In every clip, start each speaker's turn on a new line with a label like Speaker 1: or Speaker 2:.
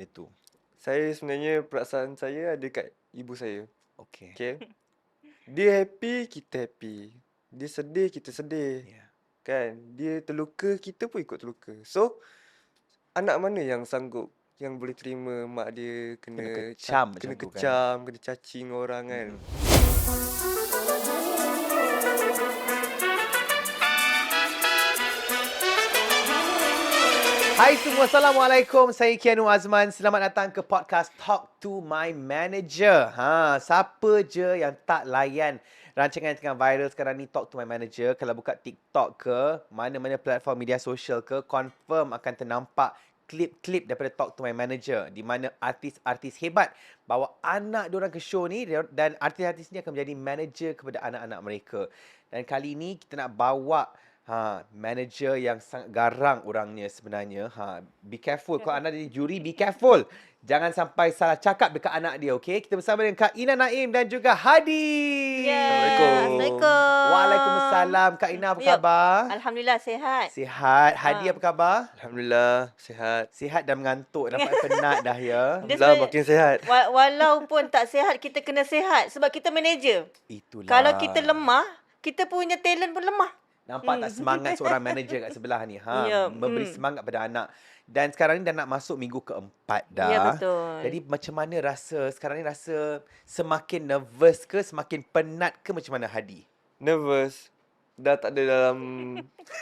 Speaker 1: Itu.
Speaker 2: Saya sebenarnya perasaan saya ada kat ibu saya.
Speaker 1: Okey.
Speaker 2: Okay. Dia happy, kita happy. Dia sedih, kita sedih.
Speaker 1: Ya.
Speaker 2: Kan? Dia terluka, kita pun ikut terluka. So, anak mana yang sanggup, yang boleh terima mak dia
Speaker 1: Kena
Speaker 2: kena
Speaker 1: kecam macam
Speaker 2: kena
Speaker 1: tu kan.
Speaker 2: kecam, kena caci dengan orang kan?
Speaker 1: Hai semua, Assalamualaikum. Saya Kianu Azman. Selamat datang ke podcast Talk to My Manager. Siapa je yang tak layan rancangan yang tengah viral sekarang ni, Talk to My Manager. Kalau buka TikTok ke, mana-mana platform media sosial ke, confirm akan ternampak klip-klip daripada Talk to My Manager, di mana artis-artis hebat bawa anak diorang ke show ni, dan artis-artis ni akan menjadi manager kepada anak-anak mereka. Dan kali ni kita nak bawa manager yang sangat garang orangnya sebenarnya. Be careful. Kalau anda jadi juri, be careful. Jangan sampai salah cakap dekat anak dia, okey? Kita bersama dengan Kak Ina Naim dan juga Hadi.
Speaker 2: Assalamualaikum.
Speaker 1: Waalaikumsalam. Kak Ina, apa khabar?
Speaker 3: Alhamdulillah sihat.
Speaker 1: Sihat. Hadi, apa khabar?
Speaker 2: Alhamdulillah, sihat.
Speaker 1: Sihat dan mengantuk. Nampak penat dah ya.
Speaker 2: Alhamdulillah, makin sihat.
Speaker 3: Walaupun tak sihat, kita kena sihat. Sebab kita manager.
Speaker 1: Itulah.
Speaker 3: Kalau kita lemah, kita punya talent pun lemah.
Speaker 1: Nampak tak semangat seorang manager kat sebelah ni?
Speaker 3: Ya,
Speaker 1: Memberi semangat pada anak. Dan sekarang ni dah nak masuk minggu keempat dah.
Speaker 3: Ya, betul.
Speaker 1: Jadi macam mana rasa? Sekarang ni rasa semakin nervous ke? Semakin penat ke? Macam mana Hadi?
Speaker 2: Nervous. Dah tak ada dalam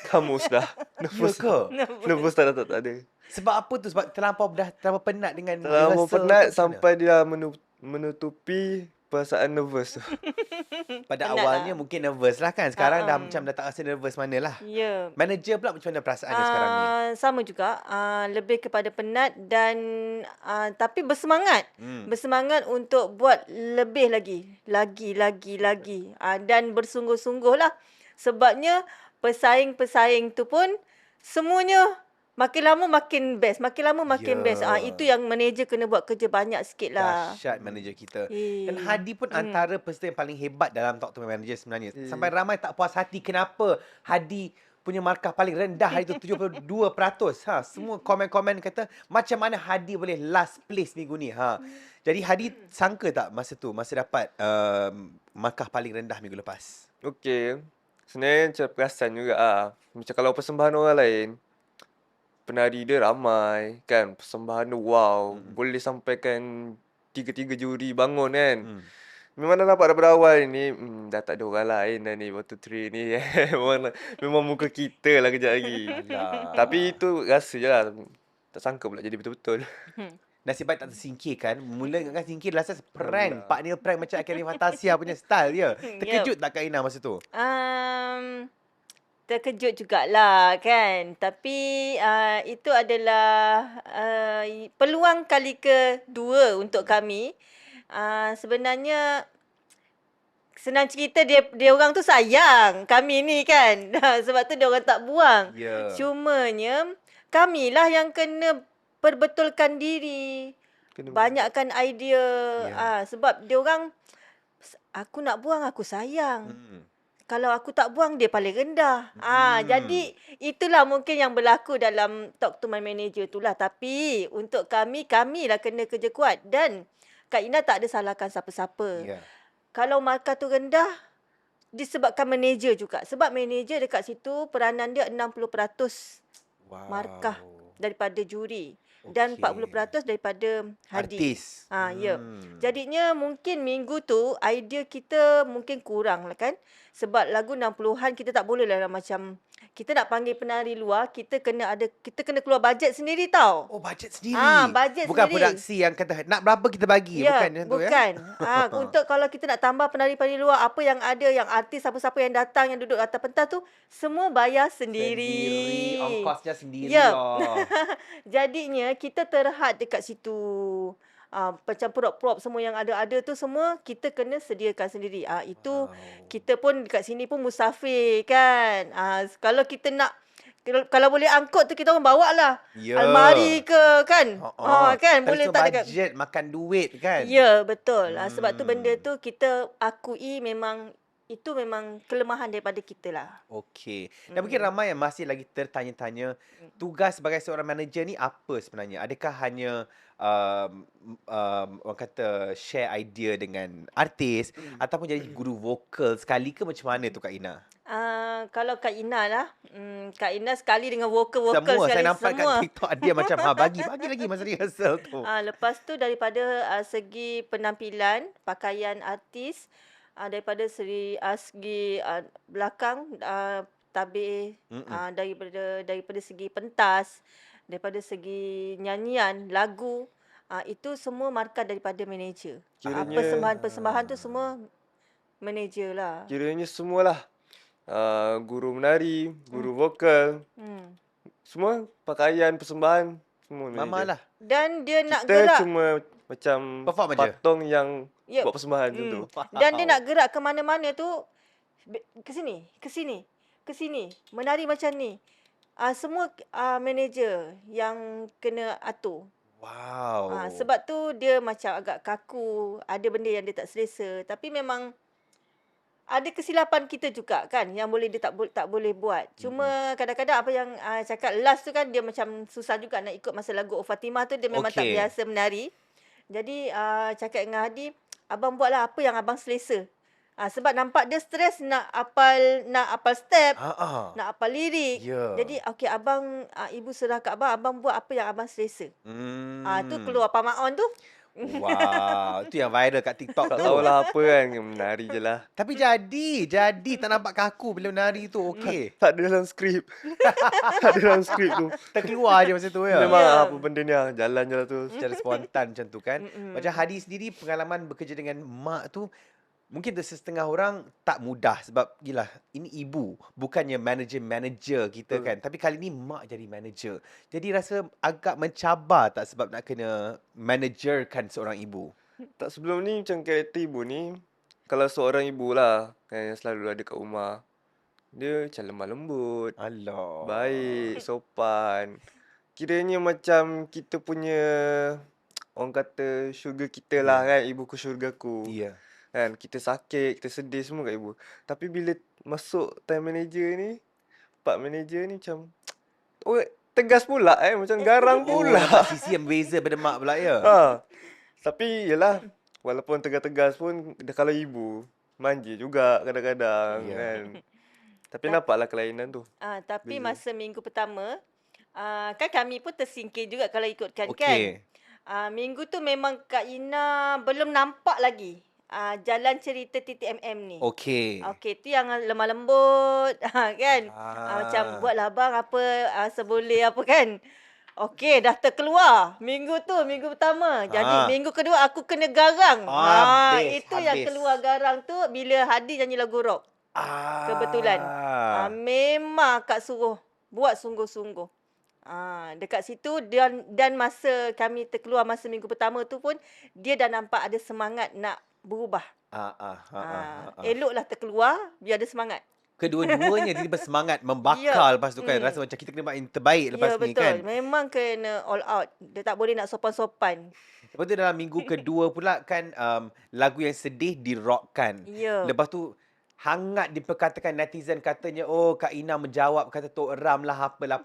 Speaker 2: kamus dah.
Speaker 1: Ya ke?
Speaker 2: Nervous dah tak ada.
Speaker 1: Sebab apa tu? Sebab terlampau penat dengan
Speaker 2: Terlalu
Speaker 1: rehearsal
Speaker 2: penat
Speaker 1: ke macam
Speaker 2: sampai dia menutupi perasaan nervous tu.
Speaker 1: pada
Speaker 3: penat
Speaker 1: awalnya
Speaker 3: lah.
Speaker 1: mungkin nervous lah kan. Sekarang dah macam dah tak rasa nervous manalah.
Speaker 3: Ya.
Speaker 1: Manager pula macam mana perasaan dia sekarang ni?
Speaker 3: Sama juga. Lebih kepada penat dan tapi bersemangat. Bersemangat untuk buat lebih lagi. Lagi. Dan bersungguh-sungguh lah. Sebabnya pesaing-pesaing tu pun semuanya makin lama makin best. Makin lama makin best. Itu yang manager kena buat kerja banyak sikit lah.
Speaker 1: Dahsyat manager kita. Dan
Speaker 3: Eh.
Speaker 1: Hadi pun antara peserta yang paling hebat dalam Talk to My Manager sebenarnya. Sampai ramai tak puas hati kenapa Hadi punya markah paling rendah hari tu 72%. Semua komen-komen kata macam mana Hadi boleh last place minggu ni. Jadi Hadi sangka tak masa tu, masa dapat markah paling rendah minggu lepas?
Speaker 2: Okey. Sebenarnya macam perasan juga Macam kalau persembahan orang lain, penari dia ramai kan, persembahan dia wow, boleh sampaikan tiga-tiga juri bangun kan. Memang dah nampak daripada awal ni, dah tak ada orang lain dah ni waktu train ni. memang muka kita lah kejap lagi.
Speaker 1: Alah.
Speaker 2: Tapi itu rasa je lah. Tak sangka pula jadi betul-betul.
Speaker 1: Nasib baik tak tersingkirkan. Mula ingatkan singkir rasa prank. Pak Neil prank macam Academy Fantasia punya style dia. Terkejut tak Kak Ina masa tu?
Speaker 3: Terkejut jugalah kan. Tapi itu adalah peluang kali kedua untuk kami. Sebenarnya senang cerita dia orang tu sayang kami ni kan. Sebab tu dia orang tak buang.
Speaker 1: Ya.
Speaker 3: Cumanya kamilah yang kena perbetulkan diri. Banyakkan idea. Sebab dia orang aku nak buang aku sayang. Kalau aku tak buang, dia paling rendah. Jadi, itulah mungkin yang berlaku dalam Talk to My Manager tu lah. Tapi, untuk kamilah kena kerja kuat. Dan, Kak Ina tak ada salahkan siapa-siapa.
Speaker 1: Ya.
Speaker 3: Kalau markah tu rendah, disebabkan manager juga. Sebab manager dekat situ, peranan dia 60% markah daripada juri. Dan 40% daripada Hadi.
Speaker 1: Artis.
Speaker 3: Ya. Jadinya mungkin minggu tu idea kita mungkin kurang lah kan. Sebab lagu 60-an kita tak boleh lah macam kita nak panggil penari luar, kita kena keluar bajet sendiri tau.
Speaker 1: Oh, bajet sendiri.
Speaker 3: Bajet
Speaker 1: bukan
Speaker 3: sendiri.
Speaker 1: produksi yang kata nak berapa kita bagi.
Speaker 3: Ya,
Speaker 1: Bukan macam tu ya.
Speaker 3: bukan. Untuk kalau kita nak tambah penari-penari luar, apa yang ada, yang artis siapa-siapa yang datang, yang duduk atas pentas tu, semua bayar sendiri.
Speaker 1: Ongkosnya sendiri
Speaker 3: Ya.
Speaker 1: lah.
Speaker 3: Jadinya kita terhad dekat situ. Macam prop-prop semua yang ada-ada tu semua kita kena sediakan sendiri. Itu kita pun dekat sini pun musafir kan. Kalau kita nak kalau boleh angkut tu kita orang bawa lah.
Speaker 1: Ya.
Speaker 3: Almari ke kan. Kan
Speaker 1: Tapi
Speaker 3: boleh
Speaker 1: semua
Speaker 3: tak dekat.
Speaker 1: bajet makan duit kan.
Speaker 3: Ya, betul. Sebab tu benda tu kita akui memang itu memang kelemahan daripada kita lah.
Speaker 1: Okey. Dan mungkin ramai yang masih lagi tertanya-tanya tugas sebagai seorang manager ni apa sebenarnya? Adakah hanya orang kata share idea dengan artis ataupun jadi guru vokal sekali ke macam mana tu Kak Ina?
Speaker 3: Kalau Kak Ina lah, Kak Ina sekali dengan vokal
Speaker 1: Semua
Speaker 3: sekali
Speaker 1: saya nampak kat
Speaker 3: semua.
Speaker 1: TikTok dia macam bagi lagi masa rehearsal tu.
Speaker 3: Lepas tu daripada segi penampilan, pakaian artis, daripada segi belakang, tabir, daripada segi pentas, daripada segi nyanyian, lagu, itu semua markah daripada manager.
Speaker 2: Kiranya
Speaker 3: Persembahan-persembahan tu semua manager lah.
Speaker 2: kiranya semualah. Guru menari, guru vokal,
Speaker 3: Hmm.
Speaker 2: semua pakaian, persembahan, semua
Speaker 1: Mama
Speaker 2: manager.
Speaker 1: lah.
Speaker 3: Dan dia nak
Speaker 2: Kita
Speaker 3: gerak.
Speaker 2: cuma macam
Speaker 1: Perform aja.
Speaker 2: patung yang
Speaker 3: Yep.
Speaker 2: buat persembahan macam tu.
Speaker 3: Dan dia nak gerak ke mana-mana tu, ke sini, ke sini, ke sini, menari macam ni. Semua manager yang kena atur.
Speaker 1: Wow.
Speaker 3: Sebab tu dia macam agak kaku, ada benda yang dia tak selesa. Tapi memang ada kesilapan kita juga kan yang boleh dia tak boleh buat. Cuma kadang-kadang apa yang cakap last tu kan dia macam susah juga nak ikut masa lagu Fatimah tu, dia memang tak
Speaker 1: Okey.
Speaker 3: biasa menari. Jadi cakap dengan Hadi, abang buatlah apa yang abang selesa. Sebab nampak dia stres nak apal step, nak apal lirik.
Speaker 1: Ya.
Speaker 3: Jadi okey abang, ibu serah kat abang buat apa yang abang selesa. Tu keluar Pamaon tu.
Speaker 1: Wow, tu yang viral kat TikTok
Speaker 2: Tak
Speaker 1: tu.
Speaker 2: tahulah apa kan, menari je lah.
Speaker 1: Tapi jadi tak nampak kaku bila menari tu. Okey.
Speaker 2: Tak ada dalam skrip. Tak ada dalam skrip tu.
Speaker 1: Terkeluar je masa tu ya.
Speaker 2: Memang
Speaker 3: Ya.
Speaker 2: apa benda ni jalan je lah tu.
Speaker 1: Secara spontan macam tu kan. Macam Hadi sendiri pengalaman bekerja dengan mak tu mungkin setengah orang tak mudah sebab gila ini ibu bukannya manager kita kan, tapi kali ni mak jadi manager. Jadi rasa agak mencabar tak sebab nak kena managerkan seorang ibu.
Speaker 2: Tak, sebelum ni macam karakter ibu ni, kalau seorang ibu lah kan yang selalu ada kat rumah, dia macam lemah lembut,
Speaker 1: Allah.
Speaker 2: baik, sopan. Kiranya macam kita punya, orang kata syurga kita lah kan, ibuku syurgaku.
Speaker 1: Ya.
Speaker 2: Kan, kita sakit, kita sedih semua kat ibu. Tapi bila masuk time manager ni, part manager ni macam tegas pula macam garang
Speaker 1: Oh,
Speaker 2: pula.
Speaker 1: nampak sisi yang berbeza pada mak pula ya.
Speaker 2: Tapi yelah, walaupun tegas-tegas pun kalau ibu manja juga kadang-kadang
Speaker 1: Ya.
Speaker 2: kan. Tapi nampaklah kelainan tu.
Speaker 3: Tapi
Speaker 2: Beza.
Speaker 3: masa minggu pertama, kan kami pun tersingkir juga kalau ikutkan kan.
Speaker 1: Okey.
Speaker 3: Minggu tu memang Kak Ina belum nampak lagi jalan cerita TTMM ni.
Speaker 1: Okey.
Speaker 3: Okey, tu yang lemah lembut kan. Macam buatlah abang apa seboleh apa kan. Okey, dah terkeluar. Minggu pertama. Jadi minggu kedua aku kena garang. Itu yang keluar garang tu bila Hadi nyanyi lagu rock. Kebetulan. Memang Kak suruh buat sungguh-sungguh. Dekat situ dan masa kami terkeluar masa minggu pertama tu pun dia dah nampak ada semangat nak berubah. Eloklah terkeluar biar ada semangat.
Speaker 1: Kedua-duanya dia bersemangat membakar lepas tu kan. Rasa macam kita kena buat yang terbaik lepas ni
Speaker 3: betul.
Speaker 1: kan.
Speaker 3: Memang kena all out. Dia tak boleh nak sopan-sopan.
Speaker 1: Lepas tu dalam minggu kedua pula kan lagu yang sedih di-rockkan.
Speaker 3: Ya.
Speaker 1: Lepas tu hangat diperkatakan netizen katanya Kak Ina menjawab kata Tok Ram lah apalah.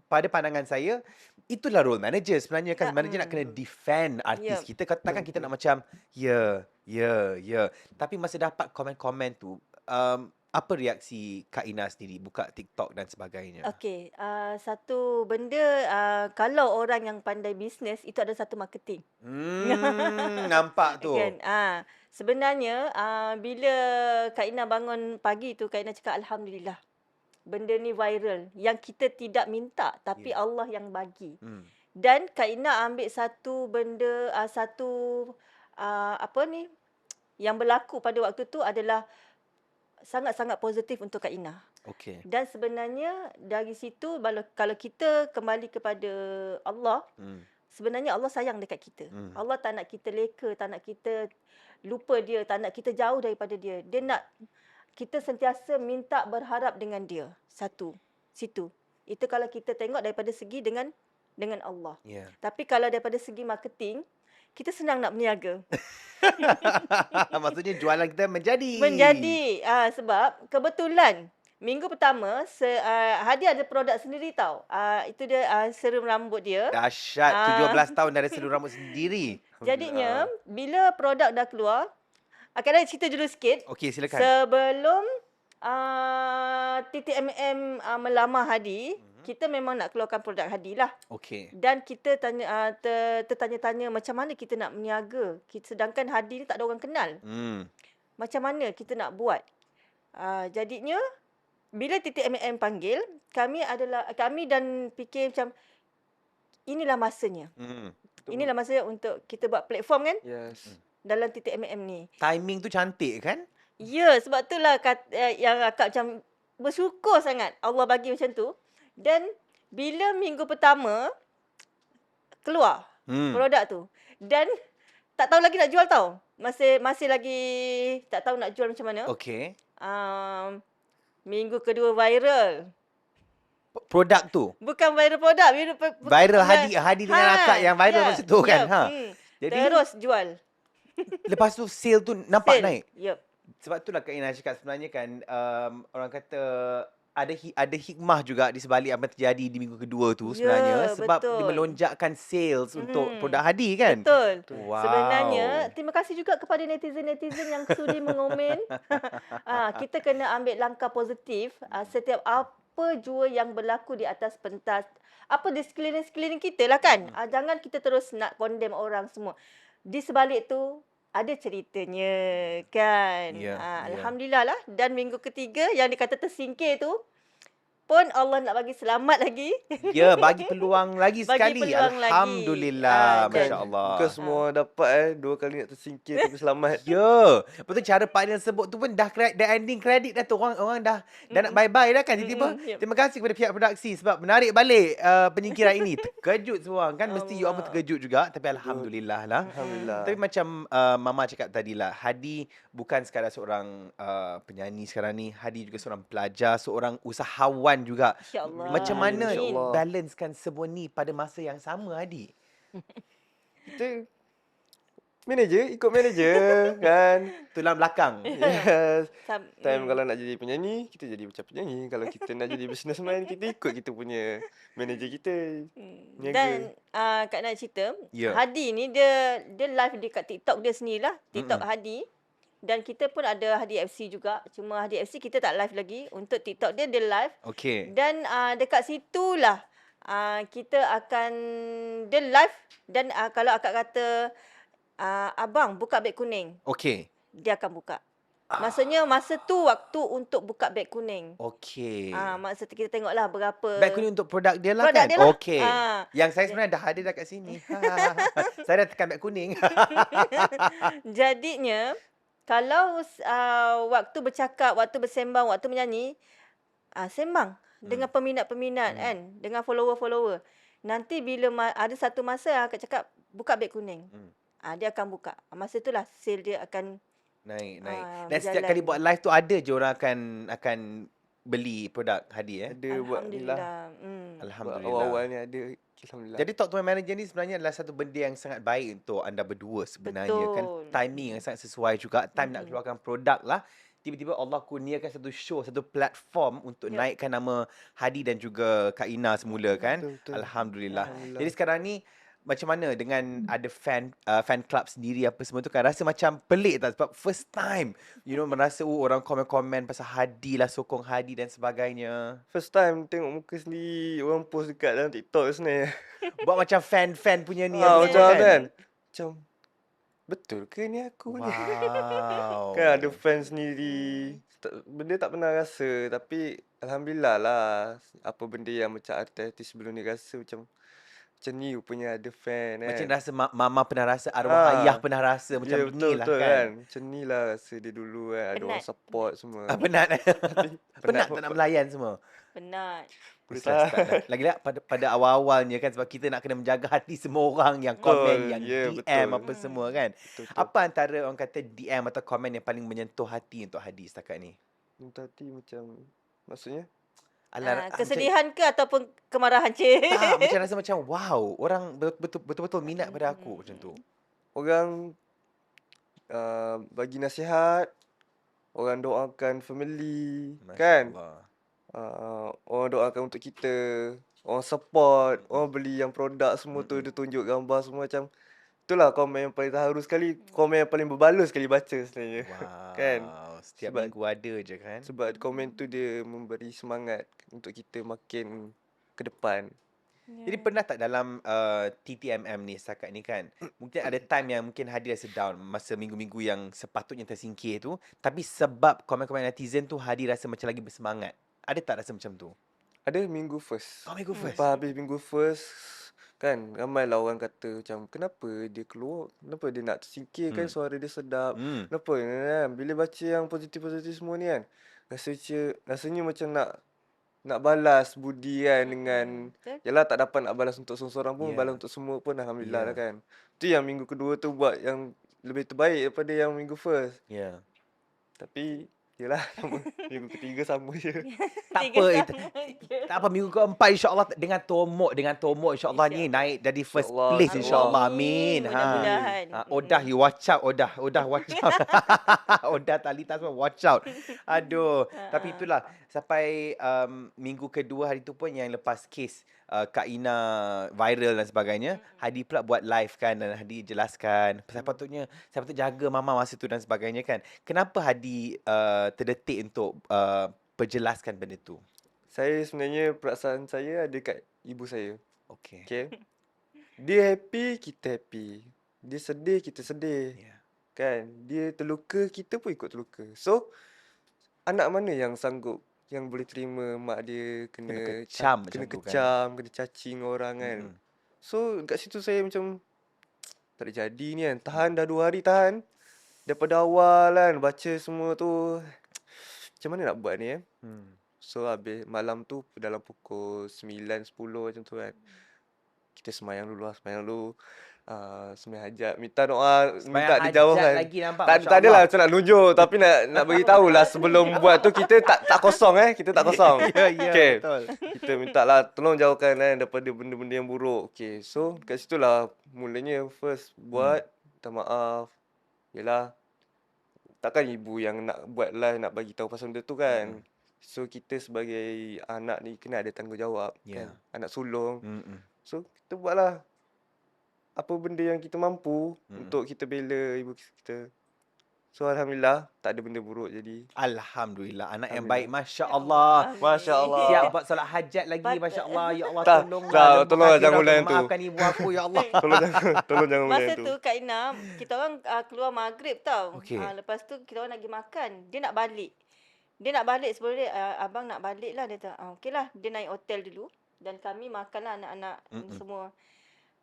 Speaker 1: Pada pandangan saya itulah role manager sebenarnya kan. Manager nak kena defend artis kita. Takkan kita nak macam ya. Tapi masa dapat komen-komen tu apa reaksi Kak Ina sendiri buka TikTok dan sebagainya?
Speaker 3: Okey, satu benda kalau orang yang pandai bisnes itu ada satu marketing.
Speaker 1: Nampak tu.
Speaker 3: Kan? Sebenarnya bila Kak Ina bangun pagi tu Kak Ina cakap alhamdulillah. Benda ni viral yang kita tidak minta tapi Allah yang bagi. Dan Kak Ina ambil satu benda yang berlaku pada waktu tu adalah sangat-sangat positif untuk Kak Ina.
Speaker 1: Okey.
Speaker 3: Dan sebenarnya dari situ kalau kita kembali kepada Allah, sebenarnya Allah sayang dekat kita. Allah tak nak kita leka, tak nak kita lupa dia, tak nak kita jauh daripada dia. Dia nak kita sentiasa minta berharap dengan dia. Situ. Itu kalau kita tengok daripada segi dengan Allah.
Speaker 1: Yeah.
Speaker 3: Tapi kalau daripada segi marketing, kita senang nak berniaga.
Speaker 1: Maksudnya jualan kita menjadi.
Speaker 3: Sebab kebetulan Minggu pertama, Hadi ada produk sendiri tau. Itu dia serum rambut dia.
Speaker 1: Dahsyat.
Speaker 3: Ah,
Speaker 1: 17 tahun dah ada seluruh rambut sendiri.
Speaker 3: jadinya, bila produk dah keluar, kadang cerita dulu sikit.
Speaker 1: Okey, silakan.
Speaker 3: Sebelum TTMM melamar Hadi, kita memang nak keluarkan produk Hadi lah.
Speaker 1: Okey.
Speaker 3: Dan kita tanya tertanya-tanya macam mana kita nak meniaga. Sedangkan Hadi ni tak ada orang kenal. Macam mana kita nak buat? Jadinya bila TTMM panggil, kami dan fikir macam inilah masanya. Inilah masanya untuk kita buat platform kan
Speaker 2: Yes.
Speaker 3: dalam TTMM ni.
Speaker 1: Timing tu cantik kan?
Speaker 3: Ya, sebab itulah yang akak macam bersyukur sangat Allah bagi macam tu. Dan bila minggu pertama keluar produk tu dan tak tahu lagi nak jual tau. Masih lagi tak tahu nak jual macam mana.
Speaker 1: Okey.
Speaker 3: Minggu kedua viral.
Speaker 1: Produk tu.
Speaker 3: Bukan viral produk.
Speaker 1: Viral Hadi dengan akak yang viral masa tu kan? Jadi
Speaker 3: terus jual.
Speaker 1: lepas tu sale tu nampak naik.
Speaker 3: Yep.
Speaker 1: Sebab itulah Kak Ina cakap sebenarnya kan orang kata ada hikmah juga di sebalik apa yang terjadi di minggu kedua tu sebenarnya sebab
Speaker 3: betul.
Speaker 1: dia melonjakkan sales untuk produk Hadi kan.
Speaker 3: Betul.
Speaker 1: Wow.
Speaker 3: Sebenarnya terima kasih juga kepada netizen-netizen yang sudi mengomen. Kita kena ambil langkah positif setiap apa jua yang berlaku di atas pentas. Apa di sekeliling kita lah kan. Jangan kita terus nak condemn orang semua. Di sebalik tu ada ceritanya kan. Alhamdulillah lah. Dan minggu ketiga yang dikata tersingkir tu pun Allah nak bagi selamat lagi.
Speaker 1: Ya, bagi peluang lagi sekali.
Speaker 3: peluang lagi.
Speaker 1: Alhamdulillah. Masya-Allah.
Speaker 2: Bukan semua dapat 2 kali nak tersingkir tapi selamat.
Speaker 1: Ya. Betul cara Pak Nil sebut tu pun dah ending credit dah tu. Orang dah nak bye-bye dah kan. Tiba-tiba terima kasih kepada pihak produksi sebab menarik balik penyingkiran ini. Terkejut semua kan. Mesti you all pun terkejut juga. Tapi Alhamdulillah lah.
Speaker 2: Alhamdulillah.
Speaker 1: Tapi macam Mama cakap tadi lah. Hadi bukan sekadar seorang penyanyi sekarang ni. Hadi juga seorang pelajar. Seorang usahawan juga.
Speaker 3: InsyaAllah.
Speaker 1: Macam mana
Speaker 2: InsyaAllah.
Speaker 1: balancekan semua ni pada masa yang sama Hadi?
Speaker 2: Kita ikut manager kan.
Speaker 1: Tulang belakang.
Speaker 2: Yes. Time kalau nak jadi penyanyi, kita jadi macam penyanyi. Kalau kita nak jadi businessman, kita ikut kita punya manager kita.
Speaker 3: Dan Kak nak cerita,
Speaker 1: Ya.
Speaker 3: Hadi ni dia live dekat TikTok dia sendirilah, TikTok Hadi. Dan kita pun ada Hadi FC juga. Cuma Hadi FC kita tak live lagi. Untuk TikTok dia live.
Speaker 1: Okey.
Speaker 3: Dan dekat situlah kita akan dia live dan kalau akak kata abang buka beg kuning,
Speaker 1: Okey.
Speaker 3: dia akan buka. Maksudnya masa tu waktu untuk buka beg kuning.
Speaker 1: Okey.
Speaker 3: Maksud kita tengoklah berapa
Speaker 1: Beg kuning untuk produk dia lah
Speaker 3: produk
Speaker 1: kan?
Speaker 3: dia lah.
Speaker 1: Okey. Yang saya sebenarnya dah ada kat sini. Saya dah tekan beg kuning.
Speaker 3: Jadinya kalau waktu bercakap, waktu bersembang, waktu menyanyi, sembang dengan peminat-peminat kan, dengan follower-follower. Nanti bila ada satu masa akak cakap buka beg kuning. Dia akan buka. Masa itulah sale dia akan
Speaker 1: naik. Dan
Speaker 3: berjalan.
Speaker 1: setiap kali buat live tu ada je orang akan beli produk Hadi
Speaker 2: Ada buat ni lah.
Speaker 1: Alhamdulillah.
Speaker 2: Awal-awal ni ada. Alhamdulillah.
Speaker 1: Jadi Talk to My Manager ni sebenarnya adalah satu benda yang sangat baik untuk anda berdua sebenarnya.
Speaker 3: Betul.
Speaker 1: Kan timing yang sangat sesuai juga. Time nak keluarkan produk lah. Tiba-tiba Allah kurniakan satu show, satu platform untuk naikkan nama Hadi dan juga Kak Ina semula kan.
Speaker 2: Betul.
Speaker 1: Alhamdulillah. Jadi sekarang ni macam mana dengan ada fan club sendiri apa semua tu kan rasa macam pelik tak sebab first time merasa orang komen-komen pasal Hadi lah, sokong Hadi dan sebagainya.
Speaker 2: First time tengok muka sendiri orang post dekat dalam TikTok sebenarnya.
Speaker 1: Buat macam fan-fan punya ni
Speaker 2: Macam kan. Macam betul ke ni aku ni?
Speaker 1: Wow.
Speaker 2: Kan ada fan sendiri. Benda tak pernah rasa tapi alhamdulillah lah apa benda yang macam artis sebelum ni rasa macam ni rupanya ada fan kan.
Speaker 1: Macam rasa mama pernah rasa, arwah ayah pernah rasa macam
Speaker 2: betul,
Speaker 1: inilah
Speaker 2: betul,
Speaker 1: kan.
Speaker 2: Macam ni lah rasa dia dulu kan. Ada orang support semua.
Speaker 1: Penat. Penat tak nak melayan semua.
Speaker 3: penat.
Speaker 1: Lagi-lagi pada awal-awalnya kan sebab kita nak kena menjaga hati semua orang yang komen, yang DM
Speaker 2: betul.
Speaker 1: apa semua kan.
Speaker 2: Betul.
Speaker 1: Apa antara orang kata DM atau komen yang paling menyentuh hati untuk Hadi setakat ni?
Speaker 2: Menyentuh hati macam maksudnya?
Speaker 3: Kesedihan ke ataupun kemarahan, cik?
Speaker 1: Macam rasa macam wow, orang betul-betul minat pada aku macam tu.
Speaker 2: Orang bagi nasihat, orang doakan family,
Speaker 1: Masya
Speaker 2: kan?
Speaker 1: Allah.
Speaker 2: Orang doakan untuk kita, orang support, orang beli yang produk semua tu, dia tunjuk gambar semua macam. Itulah komen yang paling terharu sekali, komen yang paling berbaloi sekali baca sebenarnya. Kan?
Speaker 1: Wow, setiap
Speaker 2: Sebab
Speaker 1: minggu ada je kan.
Speaker 2: sebab komen tu dia memberi semangat untuk kita makin ke depan.
Speaker 1: Jadi pernah tak dalam TTMM ni setakat ni kan, mungkin ada time yang mungkin Hadi rasa down masa minggu-minggu yang sepatutnya tersingkir tu, tapi sebab komen-komen netizen tu Hadi rasa macam lagi bersemangat. Ada tak rasa macam tu?
Speaker 2: Ada minggu first.
Speaker 1: Oh, minggu first.
Speaker 2: Lepas habis minggu first, kan ramai lah orang kata macam kenapa dia keluar, kenapa dia nak tersingkir kan, suara dia sedap. Kenapa kan? Bila baca yang positif-positif semua ni kan, rasanya macam nak balas budi kan dengan
Speaker 3: Betul.
Speaker 2: yalah tak dapat nak balas untuk seorang-seorang pun,
Speaker 1: Yeah.
Speaker 2: balas untuk semua pun alhamdulillah
Speaker 1: Yeah.
Speaker 2: lah kan. Tu yang minggu kedua tu buat yang lebih terbaik daripada yang minggu first.
Speaker 1: Ya.
Speaker 2: Tapi yalah sama. Minggu ketiga sama je.
Speaker 1: Tak
Speaker 3: Tiga
Speaker 1: apa,
Speaker 3: sama je.
Speaker 1: tak apa, minggu keempat insya-Allah dengan tomok insya-Allah ni
Speaker 3: InsyaAllah.
Speaker 1: naik jadi first
Speaker 2: InsyaAllah,
Speaker 1: place insya-Allah.
Speaker 3: Amin.
Speaker 1: Amin.
Speaker 3: Mudah-mudahan.
Speaker 1: Odah you watch out, Odah watch out. Odah Talita semua watch out. Aduh, tapi itulah sampai minggu kedua hari tu pun yang lepas kes Kak Ina viral dan sebagainya, Hadi pula buat live kan dan Hadi jelaskan saya patut jaga mama masa tu dan sebagainya kan. Kenapa Hadi terdetik untuk perjelaskan benda tu?
Speaker 2: Saya sebenarnya perasaan saya ada kat ibu saya.
Speaker 1: Okey.
Speaker 2: Okay. Dia happy, kita happy. Dia sedih, kita sedih.
Speaker 1: Ya.
Speaker 2: Kan? Dia terluka, kita pun ikut terluka. So, anak mana yang sanggup, yang boleh terima mak dia
Speaker 1: Kena
Speaker 2: kena
Speaker 1: kecam macam
Speaker 2: kena
Speaker 1: tu kan.
Speaker 2: kecam, kena cacing orang kan.
Speaker 1: Mm-mm.
Speaker 2: So, kat situ saya macam tak ada jadi ni kan. Tahan dah 2 hari tahan. Daripada awal kan baca semua tu. Macam mana nak buat ni eh? So, habis malam tu dalam pukul 9, 10 macam tu kan. Kita sembahyang dulu lah, sembahyang dulu. Sembahyang hajat, minta doa, minta
Speaker 1: Sembahyang hajat
Speaker 2: dijauhkan.
Speaker 1: lagi nampak,
Speaker 2: Tak
Speaker 1: Masya
Speaker 2: adalah
Speaker 1: Allah.
Speaker 2: macam nak nunjuk, tapi nak bagi tahulah sebelum buat tu kita tak kosong kita tak kosong.
Speaker 1: Ya,
Speaker 2: Okay.
Speaker 1: betul.
Speaker 2: Kita minta lah tolong jauhkan daripada benda-benda yang buruk. Okay, so kat situlah mulanya first buat, minta maaf. Yelah, takkan ibu yang nak buat live nak bagi tahu pasal benda tu kan. So kita sebagai anak ni kena ada tanggungjawab
Speaker 1: Ya.
Speaker 2: kan. Anak sulung.
Speaker 1: Mm-mm.
Speaker 2: So kita buatlah apa benda yang kita mampu untuk kita bela ibu kita. So alhamdulillah tak ada benda buruk jadi.
Speaker 1: Alhamdulillah, anak yang
Speaker 2: Alhamdulillah.
Speaker 1: baik, masya-Allah.
Speaker 2: Masya Allah.
Speaker 1: Siap buat solat hajat lagi,
Speaker 3: Pat-
Speaker 1: masya-Allah. Ya Allah,
Speaker 2: Tak,
Speaker 1: tolonglah.
Speaker 2: tak,
Speaker 1: lembutkan
Speaker 2: tolonglah
Speaker 1: hati
Speaker 2: jangan
Speaker 1: aku,
Speaker 2: ulang tu.
Speaker 1: maafkan ibu aku, ya Allah.
Speaker 2: Tolong jangan
Speaker 3: Masa
Speaker 2: macam tu.
Speaker 3: tu Kak Ina, kita orang keluar maghrib tau.
Speaker 1: Okey.
Speaker 3: Lepas tu kita orang nak pergi makan. Dia nak balik. Dia nak balik sebelum dia, abang nak balik lah. Dia kata, okey lah. Dia naik hotel dulu. Dan kami makan lah anak-anak semua.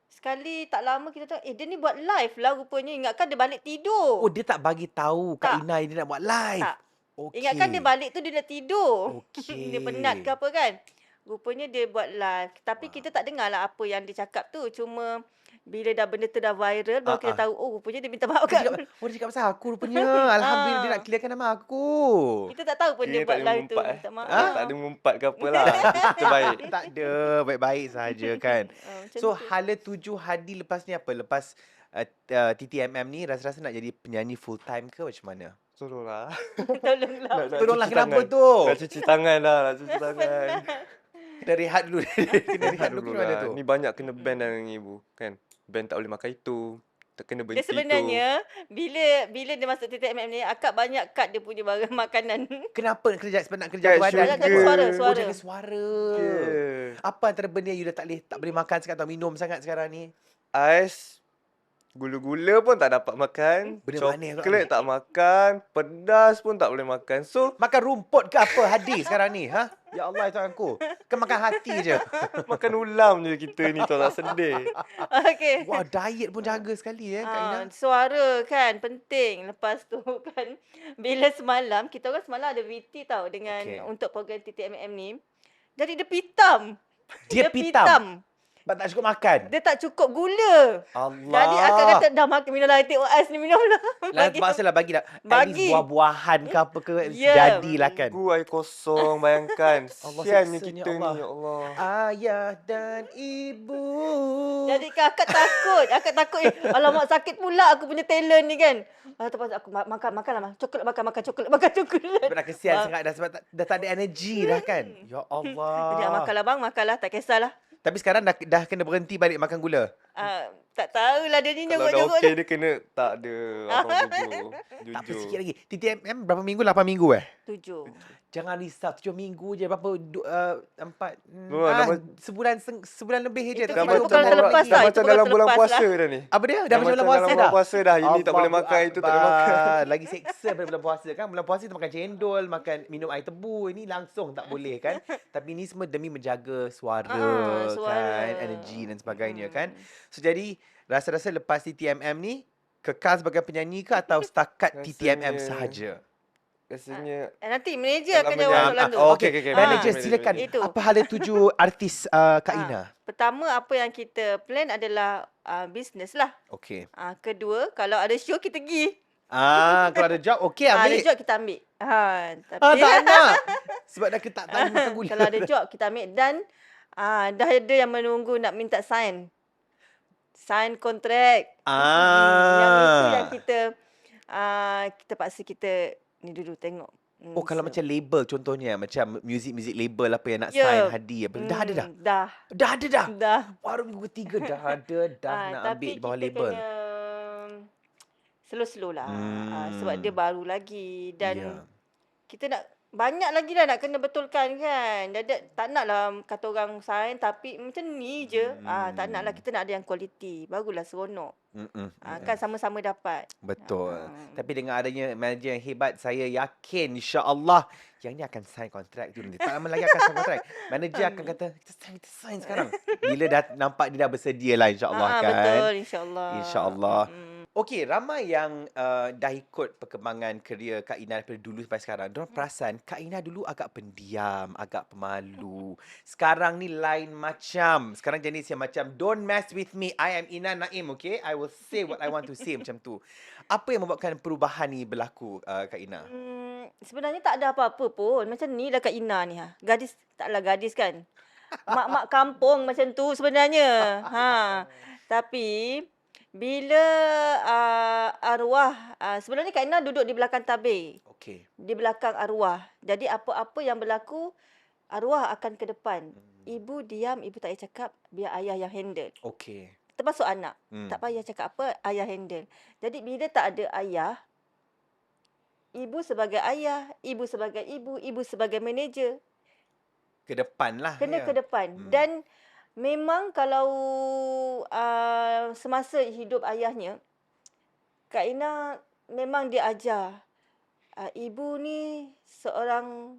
Speaker 3: Sekali tak lama kita tahu, dia ni buat live lah rupanya. Ingatkan dia balik tidur.
Speaker 1: Oh, dia tak bagi tahu Kak
Speaker 3: Tak.
Speaker 1: Ina dia nak buat live.
Speaker 3: Tak.
Speaker 1: Okey.
Speaker 3: Ingatkan dia balik tu dia dah tidur.
Speaker 1: Okey.
Speaker 3: Dia penat ke apa kan. Rupanya dia buat live. Tapi kita tak dengar lah apa yang dia cakap tu. Cuma bila benda tu dah viral, baru kita tahu, oh rupanya dia minta maaf kat.
Speaker 1: Dia cakap pasal aku rupanya. Alhamdulillah dia nak clearkan nama aku.
Speaker 3: Kita tak tahu pun dia buat live tu. Minta maaf.
Speaker 2: Tak ada mengumpat ke apa lah. Terbaik.
Speaker 1: Tak ada, baik-baik saja kan.
Speaker 3: Macam
Speaker 1: So
Speaker 3: tu.
Speaker 1: hala tuju Hadi lepas ni apa? Lepas TTMM ni rasa-rasa nak jadi penyanyi full time ke macam mana?
Speaker 2: Tolonglah.
Speaker 3: Tolonglah.
Speaker 2: Nak
Speaker 1: Tolonglah,
Speaker 2: cuci
Speaker 1: kenapa
Speaker 2: tangan.
Speaker 1: tu?
Speaker 2: Nak cuci tangan dah, nak cuci tangan.
Speaker 1: Kena rehat dulu. Kena rehat dulu
Speaker 2: Dulu
Speaker 1: macam mana
Speaker 2: lah.
Speaker 1: tu?
Speaker 2: Ni banyak kena ban dengan ibu kan. Ban tak boleh makan itu. Tak kena berhenti
Speaker 3: Dia sebenarnya bila dia masuk TTMM ni, akak banyak cut dia punya barang makanan.
Speaker 1: Kenapa nak kerja sebab nak kerja
Speaker 2: Kan,
Speaker 1: badan?
Speaker 3: Nak jaga suara,
Speaker 1: Oh,
Speaker 3: suara.
Speaker 1: jaga suara.
Speaker 2: Yeah.
Speaker 1: Apa antara benda yang you dah tak boleh makan sekarang atau minum sangat sekarang ni?
Speaker 2: Ais, gula-gula pun tak dapat makan.
Speaker 1: Benda manis pula
Speaker 2: Coklat
Speaker 1: ni.
Speaker 2: tak makan. Pedas pun tak boleh makan. So,
Speaker 1: Makan rumput ke apa Hadi sekarang ni? Ha? Ya Allah, Tuhan aku. Kan makan hati je.
Speaker 2: makan ulam je kita ni tak sedih.
Speaker 3: Okey.
Speaker 1: Wah, diet pun jaga sekali Kak Ina.
Speaker 3: Suara kan penting. Lepas tu kan bila semalam kita orang semalam ada VT tau dengan
Speaker 1: Okey.
Speaker 3: untuk program TTMM ni. Jadi dia pitam.
Speaker 1: Dia pitam? Sebab tak cukup makan.
Speaker 3: Dia tak cukup gula.
Speaker 1: Allah.
Speaker 3: Jadi akak kata dah makan minum lah, tengok ais ni minum lah.
Speaker 1: Lah terpaksalah bagi dah. At least
Speaker 3: Bagi.
Speaker 1: buah-buahan ke apa ke
Speaker 3: Ya.
Speaker 1: jadilah kan.
Speaker 2: Tunggu air kosong, bayangkan.
Speaker 1: Allah
Speaker 2: Siannya
Speaker 1: siksanya
Speaker 2: kita
Speaker 1: Allah.
Speaker 2: ni, ya Allah.
Speaker 1: Ayah dan ibu.
Speaker 3: Jadi akak takut. Akak takut, alamak sakit pula aku punya talent ni kan. Terpaksa aku makan lah. Coklat makan, coklat makan, coklat.
Speaker 1: Sebab dah kesian sangat dah sebab dah tak ada energi dah kan. Ya Allah.
Speaker 3: Jadi makanlah bang, makanlah, tak kisahlah.
Speaker 1: Tapi sekarang dah kena berhenti balik makan gula.
Speaker 3: Tak tahulah dia ni
Speaker 2: Kalau dah
Speaker 3: nyogok-nyogok.
Speaker 2: okey dia kena tak ada abang jujur.
Speaker 1: Tak apa
Speaker 2: Jujur.
Speaker 1: sikit lagi. TTMM berapa minggu? 8 minggu
Speaker 3: 7.
Speaker 1: Jangan risau 7 minggu je. Berapa? 4
Speaker 2: nama-
Speaker 1: sebulan lebih je.
Speaker 3: Itu
Speaker 1: Tak
Speaker 3: kita
Speaker 1: payah
Speaker 3: bukan
Speaker 1: macam
Speaker 3: terlepas
Speaker 1: lagi.
Speaker 3: lah.
Speaker 2: Dah
Speaker 3: Itu
Speaker 2: macam
Speaker 3: bukan
Speaker 2: dalam bulan
Speaker 3: terlepas
Speaker 2: puasa
Speaker 3: lah.
Speaker 2: dah ni.
Speaker 1: Apa dia? Dah macam bulan puasa
Speaker 2: dalam
Speaker 1: dah.
Speaker 2: bulan puasa dah. Ini tak boleh makan, itu tak boleh makan.
Speaker 1: Lagi seksa pada bulan puasa kan. Bulan puasa kita makan cendol, makan minum air tebu. Ini langsung tak boleh kan. Tapi ini semua demi menjaga suara,
Speaker 3: suara.
Speaker 1: kan, energi dan sebagainya kan. So jadi rasa-rasa lepas TTMM ni kekal sebagai penyanyi ke atau setakat TTMM
Speaker 2: Rasanya-
Speaker 1: sahaja?
Speaker 2: Rasanya
Speaker 3: Nanti manager akan
Speaker 2: Dalam
Speaker 3: jawab
Speaker 2: menjawab.
Speaker 3: soalan tu.
Speaker 2: Okey, okey, okey.
Speaker 1: Manager
Speaker 2: Manager,
Speaker 1: silakan.
Speaker 3: Itu.
Speaker 1: Apa hala tuju artis Kak Ina?
Speaker 3: Pertama, apa yang kita plan adalah bisnes lah.
Speaker 1: Okey.
Speaker 3: Kedua, kalau ada show kita pergi.
Speaker 1: Kalau ada job okey
Speaker 3: Ada
Speaker 1: ambil.
Speaker 3: job kita ambil. Tapi
Speaker 1: Tak nak. Sebab dah tak tahu makan gula.
Speaker 3: kalau ada job kita ambil dan dah ada yang menunggu nak minta sign kontrak. Yang itu yang kita paksa kita ni dulu tengok.
Speaker 1: Oh kalau macam label contohnya macam music label apa yang nak
Speaker 3: Ya.
Speaker 1: sign hadiah. Dah ada dah. Dah ada dah.
Speaker 3: Dah.
Speaker 1: Baru minggu 3 dah ada nak ambil di bawah
Speaker 3: Tapi
Speaker 1: label.
Speaker 3: kita kena slow-slow lah.
Speaker 1: Hmm.
Speaker 3: Sebab dia baru lagi dan
Speaker 1: Ya.
Speaker 3: kita nak banyak lagi lah nak kena betulkan kan. Tak nak lah kata orang sign tapi macam ni je. Tak nak lah, kita nak ada yang kualiti. Barulah seronok. Kan sama-sama dapat.
Speaker 1: Betul. Tapi dengan adanya manager yang hebat, saya yakin insya-Allah yang ni akan sign kontrak tu nanti. Tak lama lagi akan sign kontrak. Manager akan kata, kita sign sekarang. Bila dah nampak dia dah bersedia lah insya-Allah kan.
Speaker 3: Betul, insya-Allah.
Speaker 1: InsyaAllah. Okey, ramai yang dah ikut perkembangan kerjaya Kak Ina daripada dulu sampai sekarang. Diorang perasan Kak Ina dulu agak pendiam, agak pemalu. Sekarang ni lain macam. Sekarang jenis yang macam, don't mess with me. I am Ina Naim, okay? I will say what I want to say macam tu. Apa yang membuatkan perubahan ni berlaku, Kak Ina?
Speaker 3: Sebenarnya tak ada apa-apa pun. Macam ni lah Kak Ina ni. Gadis, taklah gadis kan. Mak-mak kampung macam tu sebenarnya. Tapi bila arwah, sebenarnya Kak Ina duduk di belakang tabir.
Speaker 1: Okey.
Speaker 3: Di belakang arwah. Jadi apa-apa yang berlaku, arwah akan ke depan. Ibu diam, ibu tak payah cakap, biar ayah yang handle.
Speaker 1: Okey.
Speaker 3: Termasuk anak. Tak payah cakap apa, ayah handle. Jadi bila tak ada ayah, ibu sebagai ayah, ibu sebagai ibu sebagai manager,
Speaker 1: Ke depan lah.
Speaker 3: kena
Speaker 1: ya.
Speaker 3: ke depan. Dan memang kalau semasa hidup ayahnya, Kak Ina memang dia ajar. Ibu ni seorang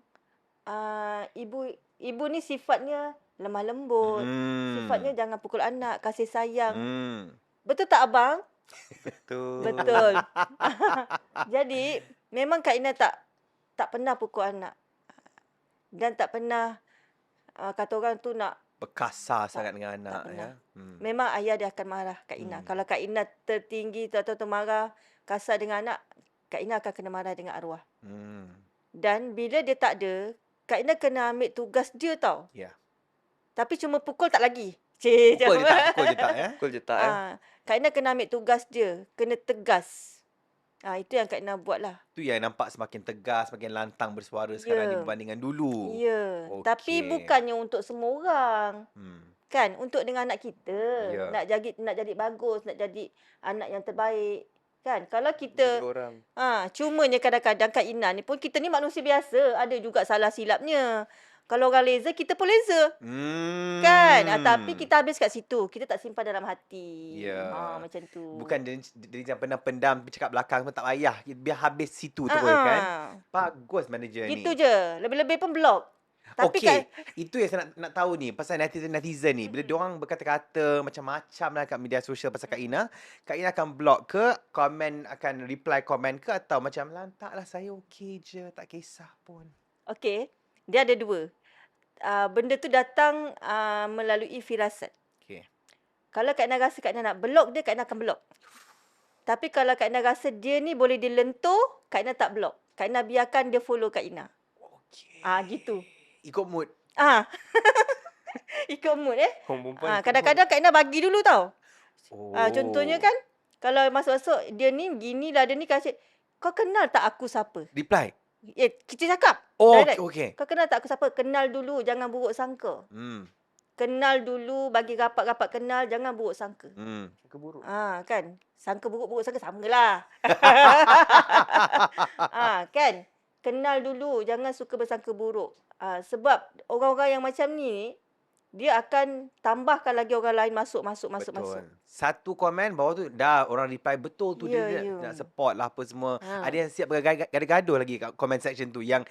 Speaker 3: ibu ni sifatnya lemah lembut. Sifatnya jangan pukul anak, kasih sayang. Betul tak abang?
Speaker 2: Betul.
Speaker 3: Betul. Jadi memang Kak Ina tak pernah pukul anak. Dan tak pernah kata orang tu nak
Speaker 1: Berkasar sangat dengan anak.
Speaker 3: pernah.
Speaker 1: Ya.
Speaker 3: memang ayah dia akan marah Kak Ina. Kalau Kak Ina tertinggi atau marah kasar dengan anak, Kak Ina akan kena marah dengan arwah. Dan bila dia tak ada, Kak Ina kena ambil tugas dia tau.
Speaker 1: Ya.
Speaker 3: Tapi cuma pukul tak lagi.
Speaker 1: Pukul je tak ya.
Speaker 2: Pukul je tak
Speaker 3: Kak Ina kena ambil tugas dia, kena tegas. Itu yang Kak Ina buat lah.
Speaker 1: Tu yang nampak semakin tegas, semakin lantang bersuara sekarang ni berbandingan dulu.
Speaker 3: Ya.
Speaker 1: Okey.
Speaker 3: Tapi bukannya untuk semua orang. Kan? Untuk dengan anak kita.
Speaker 1: Ya.
Speaker 3: Nak jadi bagus, nak jadi anak yang terbaik. Kan? Kalau kita
Speaker 2: orang.
Speaker 3: cumanya kadang-kadang Kak Ina ni pun, kita ni manusia biasa, ada juga salah silapnya. Kalau orang laser, kita pun laser. Kan? Tapi kita habis kat situ. Kita tak simpan dalam hati.
Speaker 1: Ya.
Speaker 3: Macam tu.
Speaker 1: Bukan dia jangan pernah pendam cakap belakang pun tak payah. Biar habis situ terus kan. Bagus manager ni.
Speaker 3: Gitu je. Lebih-lebih pun block. Tapi
Speaker 1: Okey, itu yang saya nak tahu ni pasal netizen ni. Bila diorang berkata-kata macam-macam lah kat media sosial pasal Kak Ina akan block ke, komen akan reply komen ke, atau macam lantaklah saya okey je, tak kisah pun.
Speaker 3: Okey, dia ada dua. Benda tu datang melalui firasat.
Speaker 1: Okey.
Speaker 3: Kalau Kak Ina rasa Kak Ina nak block dia, Kak Ina akan block. Tapi kalau Kak Ina rasa dia ni boleh dilentur, Kak Ina tak block. Kak Ina biarkan dia follow Kak Ina.
Speaker 1: Okey.
Speaker 3: Gitu.
Speaker 1: Ikut mood.
Speaker 3: Ikut mood
Speaker 2: Orang perempuan ikut mood.
Speaker 3: kadang-kadang Kak Ina bagi dulu tau.
Speaker 1: Oh.
Speaker 3: Contohnya kan, kalau masuk-masuk dia ni ginilah, dia ni kasih, kau kenal tak aku siapa?
Speaker 1: Reply.
Speaker 3: Kita cakap.
Speaker 1: Oh,
Speaker 3: direct.
Speaker 1: okey.
Speaker 3: Kau kenal tak aku siapa? Kenal dulu, jangan buruk sangka. Kenal dulu, bagi rapat-rapat kenal, jangan buruk sangka.
Speaker 2: Keburuk.
Speaker 3: Kan? Sangka buruk sangka sama lah. Kan? Kenal dulu, jangan suka bersangka buruk. Sebab orang-orang yang macam ni, dia akan tambahkan lagi orang lain masuk.
Speaker 1: Betul. Satu komen bawah tu dah orang reply betul tu,
Speaker 3: Ya,
Speaker 1: dia
Speaker 3: ya.
Speaker 1: nak support lah apa semua. Ada yang siap gaduh lagi kat comment section tu yang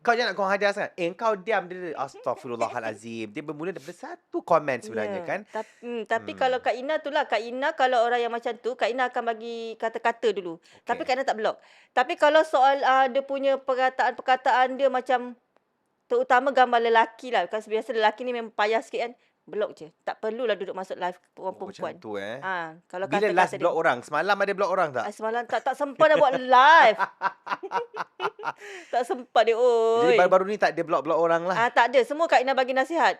Speaker 1: kau jangan nak kau hadas kan. Kau diam dia. Astaghfirullahalazim. Dia bermula daripada satu komen sebenarnya kan.
Speaker 3: Tapi kalau Kak Ina tu lah, Kak Ina kalau orang yang macam tu, Kak Ina akan bagi kata-kata dulu. Tapi Kak Ina tak block. Tapi kalau soal dia punya perkataan dia macam, terutama gambar lelaki lah. Kan biasa lelaki ni memang payah sikit kan. Block je. Tak perlulah duduk masuk live orang perempuan.
Speaker 1: Macam tu
Speaker 3: Kalau
Speaker 1: Bila
Speaker 3: kata-kata
Speaker 1: last
Speaker 3: dia-
Speaker 1: block orang? Semalam ada block orang tak?
Speaker 3: Semalam tak sempat nak buat live. Tak sempat dia.
Speaker 1: Jadi
Speaker 3: Oi.
Speaker 1: baru-baru ni tak ada block-block orang lah.
Speaker 3: Tak ada. Semua Kak Ina bagi nasihat.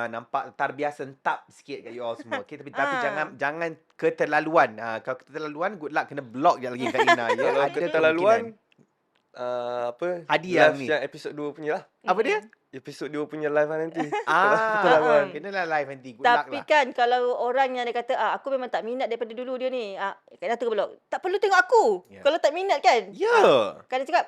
Speaker 1: Nampak terbiasa entap sikit kat you all semua. Okay, tapi jangan keterlaluan. Kalau keterlaluan, good luck kena block je lagi Kak Ina. Ya,
Speaker 2: Kalau
Speaker 1: ada
Speaker 2: keterlaluan,
Speaker 1: kemungkinan. Hadi
Speaker 2: live
Speaker 1: yang ni.
Speaker 2: yang episod 2 punya lah.
Speaker 1: Apa dia?
Speaker 2: Episod 2 punya live lah nanti. keterlaluan.
Speaker 1: Kenalah live nanti. Good luck
Speaker 3: Tapi
Speaker 1: lah.
Speaker 3: kan kalau orang yang dia kata aku memang tak minat daripada dulu dia ni. Kak Ina terus block. Tak perlu tengok aku.
Speaker 1: Ya.
Speaker 3: Kalau tak minat kan.
Speaker 1: Ya.
Speaker 3: Kak Ina cakap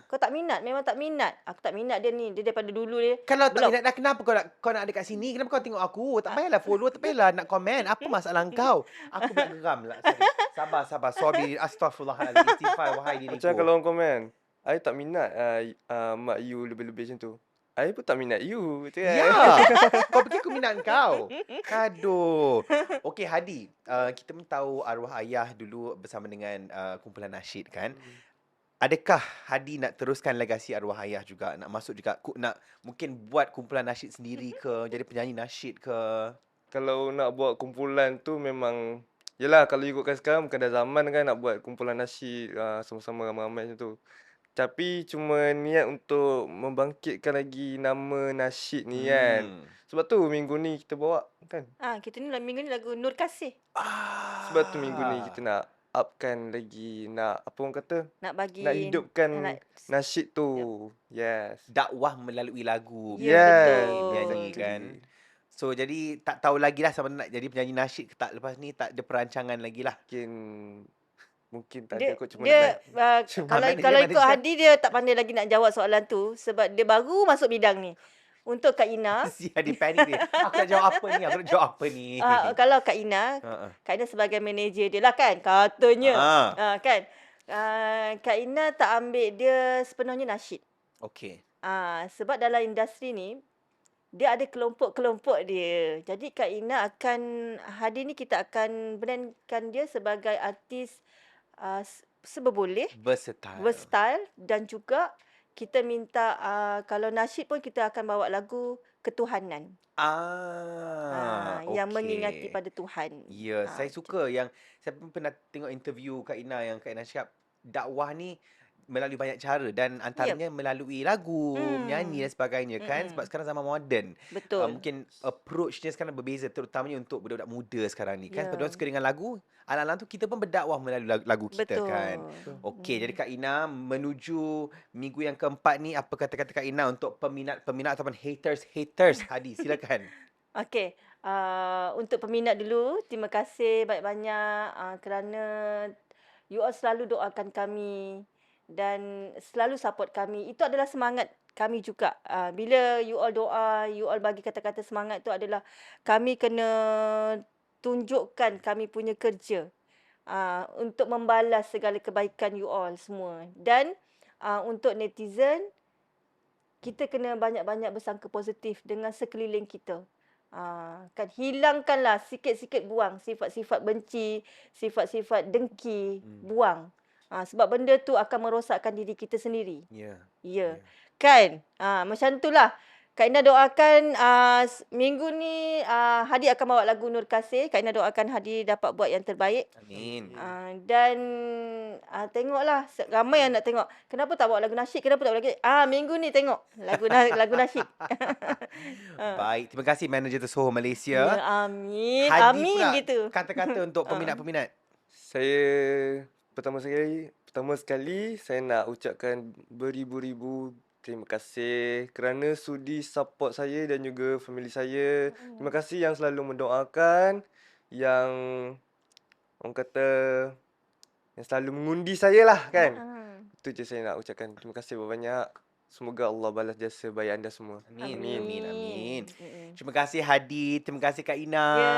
Speaker 3: kau tak minat. Memang tak minat. Aku tak minat dia ni. Dia daripada dulu dia.
Speaker 1: Kalau tak
Speaker 3: block.
Speaker 1: minat dah, kenapa kau nak ada kat sini? Kenapa kau tengok aku? Tak payahlah follow, tak payahlah nak komen. Apa masalah kau? Aku pula geram lah. Sabar. Sorry. Astaghfirullahaladzim. Istighfar wahai diriku.
Speaker 2: Macam kalau orang komen, I tak minat mak you lebih-lebih macam tu. I pun tak minat you. Betul kan?
Speaker 1: Ya. Kau fikir aku minat kau? Aduh. Okey Hadi, kita pun tahu arwah ayah dulu bersama dengan kumpulan nasyid kan. Adakah Hadi nak teruskan legasi arwah ayah juga? Nak masuk juga, nak mungkin buat kumpulan nasyid sendiri ke? Jadi penyanyi nasyid ke?
Speaker 2: Kalau nak buat kumpulan tu memang, yelah kalau ikutkan sekarang bukan dah zaman kan nak buat kumpulan nasyid sama-sama ramai-ramai macam tu. Tapi cuma niat untuk membangkitkan lagi nama nasyid ni kan. Sebab tu minggu ni kita bawa kan.
Speaker 3: Kita ni minggu ni lagu Nur Kasih.
Speaker 2: Sebab tu minggu ni kita nak upkan lagi, nak apa orang kata,
Speaker 3: Nak bagi.
Speaker 2: nak hidupkan
Speaker 3: nak-
Speaker 2: nasyid tu. Yes.
Speaker 1: Dakwah melalui lagu.
Speaker 3: Ya, betul.
Speaker 1: Nyanyi
Speaker 2: Exactly.
Speaker 1: kan. So jadi tak tahu lagi lah sama ada nak jadi penyanyi nasyid ke tak. Lepas ni tak ada perancangan lagi lah.
Speaker 2: Mungkin tak
Speaker 3: Dia,
Speaker 2: ada kot, cuma
Speaker 3: dia
Speaker 2: nak
Speaker 3: kalau
Speaker 1: manager.
Speaker 3: ikut Hadi dia tak pandai lagi nak jawab soalan tu sebab dia baru masuk bidang ni. Untuk Kak Ina,
Speaker 1: Si Hadi panik dia. Aku nak jawab apa ni? Aku nak jawab apa ni?
Speaker 3: kalau Kak Ina, Kak Ina sebagai manager dia lah kan, katanya. Kan. Kak Ina tak ambil dia sepenuhnya nasyid.
Speaker 1: Okey.
Speaker 3: Sebab dalam industri ni, dia ada kelompok-kelompok dia. Jadi Kak Ina Hadi ni kita akan brandkan dia sebagai artis seberboleh, versatile dan juga kita minta kalau nasyid pun kita akan bawa lagu ketuhanan. Yang mengingati pada Tuhan.
Speaker 1: Ya, saya suka yang saya pun pernah tengok interview Kak Ina yang Kak Ina cakap dakwah ni melalui banyak cara dan antaranya melalui lagu, menyanyi dan sebagainya kan. Sebab sekarang zaman moden.
Speaker 3: Betul.
Speaker 1: Mungkin approach-nya sekarang berbeza terutamanya untuk budak-budak muda sekarang ni kan. Sebab diorang suka dengan lagu, alang-alang tu kita pun berdakwah melalui lagu kita kan. Okey, jadi Kak Ina menuju minggu yang keempat ni, apa kata-kata Kak Ina untuk peminat-peminat ataupun haters Hadi, silakan.
Speaker 3: Okey, untuk peminat dulu, terima kasih banyak-banyak kerana you all selalu doakan kami dan selalu support kami. Itu adalah semangat kami juga. Bila you all doa, you all bagi kata-kata semangat tu adalah kami kena tunjukkan kami punya kerja untuk membalas segala kebaikan you all semua. Dan untuk netizen, kita kena banyak-banyak bersangka positif dengan sekeliling kita. Kan hilangkanlah sikit-sikit, buang sifat-sifat benci, sifat-sifat dengki, buang. Sebab benda tu akan merosakkan diri kita sendiri.
Speaker 1: Ya.
Speaker 3: Ya. Kan? Macam itulah. Kak Ina doakan minggu ni Hadi akan bawa lagu Nur Kasih. Kak Ina doakan Hadi dapat buat yang terbaik.
Speaker 1: Amin.
Speaker 3: Dan tengoklah ramai yang nak tengok. Kenapa tak bawa lagu nasyid? Kenapa tak bawa lagu? Minggu ni tengok lagu nasyid.
Speaker 1: Baik, terima kasih manager tersohor Malaysia.
Speaker 3: Ya, amin.
Speaker 1: Hadi
Speaker 3: Amin
Speaker 1: pula
Speaker 3: gitu.
Speaker 1: kata-kata untuk peminat-peminat.
Speaker 2: Saya pertama sekali saya nak ucapkan beribu-ribu terima kasih kerana sudi support saya dan juga family saya. Terima kasih yang selalu mendoakan, yang orang kata yang selalu mengundi saya lah kan. Itu je saya nak ucapkan. Terima kasih banyak. Semoga Allah balas jasa baik anda semua.
Speaker 1: Amin. Terima kasih Hadi, terima kasih Kak Ina.
Speaker 3: Ya,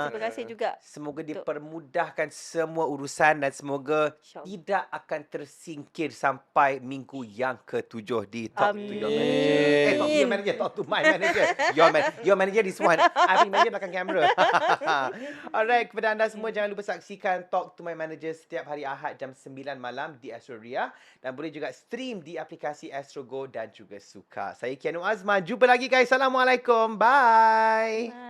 Speaker 3: terima kasih juga.
Speaker 1: Semoga dipermudahkan semua urusan dan semoga
Speaker 3: InsyaAllah.
Speaker 1: tidak akan tersingkir sampai minggu yang ke-7 di Talk to Your Manager.
Speaker 3: Amin.
Speaker 1: Talk to Your Manager, Talk to My Manager. Your Manager this one. I think manager belakang kamera. Alright, kepada anda semua jangan lupa saksikan Talk to My Manager setiap hari Ahad jam 9 malam di Astro Ria dan boleh juga stream di aplikasi Astro Go dan juga Suka. Saya Kianu Azman. Jumpa lagi guys. Assalamualaikum. Bye.